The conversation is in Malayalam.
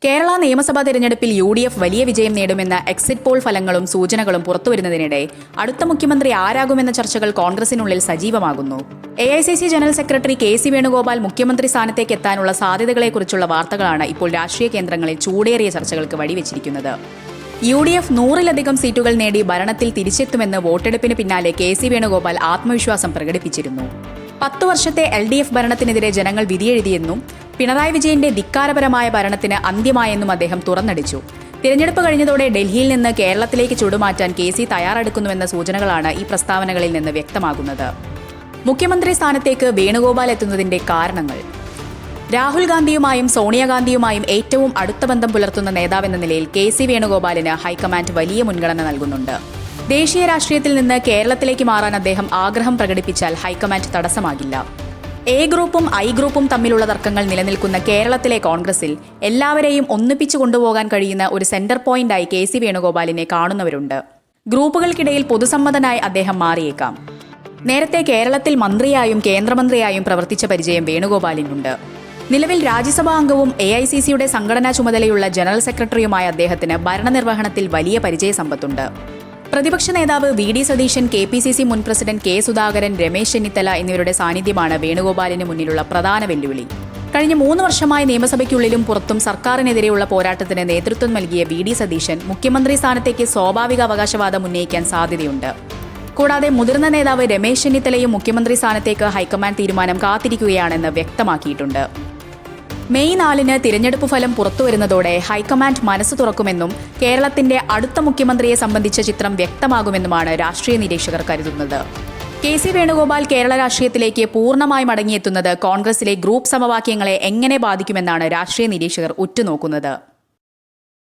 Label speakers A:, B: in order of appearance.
A: കേരള നിയമസഭാ തെരഞ്ഞെടുപ്പിൽ UDF വലിയ വിജയം നേടുമെന്ന എക്സിറ്റ് പോൾ ഫലങ്ങളും സൂചനകളും പുറത്തുവരുന്നതിനിടെ അടുത്ത മുഖ്യമന്ത്രി ആരാകുമെന്ന ചർച്ചകൾ കോൺഗ്രസിനുള്ളിൽ സജീവമാകുന്നു. AICC general secretary KC Venugopal മുഖ്യമന്ത്രി സ്ഥാനത്തേക്ക് എത്താനുള്ള സാധ്യതകളെക്കുറിച്ചുള്ള വാർത്തകളാണ് ഇപ്പോൾ രാഷ്ട്രീയ കേന്ദ്രങ്ങളിൽ ചൂടേറിയ ചർച്ചകൾക്ക് വഴിവെച്ചിരിക്കുന്നത്. UDF 100-ലധികം സീറ്റുകൾ നേടി ഭരണത്തിൽ തിരിച്ചെത്തുമെന്ന് വോട്ടെടുപ്പിന് പിന്നാലെ KC വേണുഗോപാൽ ആത്മവിശ്വാസം പ്രകടിപ്പിച്ചിരുന്നു. 10 വർഷത്തെ LDF ഭരണത്തിനെതിരെ ജനങ്ങൾ വിധിയെഴുതിയെന്നും പിണറായി വിജയന്റെ ധിക്കാരപരമായ ഭരണത്തിന് അന്ത്യമായെന്നും അദ്ദേഹം തുറന്നടിച്ചു. തിരഞ്ഞെടുപ്പ് കഴിഞ്ഞതോടെ ഡൽഹിയിൽ നിന്ന് കേരളത്തിലേക്ക് ചുടുമാറ്റാൻ KC തയ്യാറെടുക്കുന്നുവെന്ന സൂചനകളാണ് ഈ പ്രസ്താവനകളിൽ നിന്ന് വ്യക്തമാകുന്നത്. മുഖ്യമന്ത്രി സ്ഥാനത്തേക്ക് വേണുഗോപാൽ എത്തുന്നതിന്റെ കാരണങ്ങൾ. രാഹുൽ ഗാന്ധിയുമായും സോണിയാഗാന്ധിയുമായും ഏറ്റവും അടുത്ത ബന്ധം പുലർത്തുന്ന നേതാവെന്ന നിലയിൽ KC വേണുഗോപാലിന് ഹൈക്കമാൻഡ് വലിയ മുൻഗണന നൽകുന്നുണ്ട്. ദേശീയ രാഷ്ട്രീയത്തിൽ നിന്ന് കേരളത്തിലേക്ക് മാറാൻ അദ്ദേഹം ആഗ്രഹം പ്രകടിപ്പിച്ചാൽ ഹൈക്കമാൻഡ് തടസ്സമാകില്ല. A ഗ്രൂപ്പും I ഗ്രൂപ്പും തമ്മിലുള്ള തർക്കങ്ങൾ നിലനിൽക്കുന്ന കേരളത്തിലെ കോൺഗ്രസിൽ എല്ലാവരെയും ഒന്നിപ്പിച്ചു കൊണ്ടുപോകാൻ കഴിയുന്ന ഒരു സെന്റർ പോയിന്റായി KC വേണുഗോപാലിനെ കാണുന്നവരുണ്ട്. ഗ്രൂപ്പുകൾക്കിടയിൽ പൊതുസമ്മതനായി അദ്ദേഹം മാറിയേക്കാം. നേരത്തെ കേരളത്തിൽ മന്ത്രിയായും കേന്ദ്രമന്ത്രിയായും പ്രവർത്തിച്ച പരിചയം വേണുഗോപാലിനുണ്ട്. നിലവിൽ രാജ്യസഭാ അംഗവും AICCയുടെ സംഘടനാ ചുമതലയുള്ള ജനറൽ സെക്രട്ടറിയുമായ അദ്ദേഹത്തിന് ഭരണനിർവഹണത്തിൽ വലിയ പരിചയസമ്പത്തുണ്ട്. പ്രതിപക്ഷ നേതാവ് VD സതീശൻ, KPCC മുൻ പ്രസിഡന്റ് K സുധാകരൻ, രമേശ് ചെന്നിത്തല എന്നിവരുടെ സാന്നിധ്യമാണ് വേണുഗോപാലിന് മുന്നിലുള്ള പ്രധാന വെല്ലുവിളി. കഴിഞ്ഞ 3 വർഷമായി നിയമസഭയ്ക്കുള്ളിലും പുറത്തും സർക്കാരിനെതിരെയുള്ള പോരാട്ടത്തിന് നേതൃത്വം നൽകിയ VD സതീശൻ മുഖ്യമന്ത്രി സ്ഥാനത്തേക്ക് സ്വാഭാവിക അവകാശവാദം ഉന്നയിക്കാൻ സാധ്യതയുണ്ട്. കൂടാതെ മുതിർന്ന നേതാവ് രമേശ് ചെന്നിത്തലയും മുഖ്യമന്ത്രി സ്ഥാനത്തേക്ക് ഹൈക്കമാൻഡ് തീരുമാനം കാത്തിരിക്കുകയാണെന്ന് വ്യക്തമാക്കിയിട്ടുണ്ട്. മെയ് 4-ന് തിരഞ്ഞെടുപ്പ് ഫലം പുറത്തുവരുന്നതോടെ ഹൈക്കമാൻഡ് മനസ്സ് തുറക്കുമെന്നും കേരളത്തിന്റെ അടുത്ത മുഖ്യമന്ത്രിയെ സംബന്ധിച്ച ചിത്രം വ്യക്തമാകുമെന്നുമാണ് രാഷ്ട്രീയ നിരീക്ഷകർ കരുതുന്നത്. KC വേണുഗോപാൽ കേരള രാഷ്ട്രീയത്തിലേക്ക് പൂർണ്ണമായി മടങ്ങിയെത്തുന്നത് കോൺഗ്രസിലെ ഗ്രൂപ്പ് സമവാക്യങ്ങളെ എങ്ങനെ ബാധിക്കുമെന്നാണ് രാഷ്ട്രീയ നിരീക്ഷകർ ഉറ്റുനോക്കുന്നത്.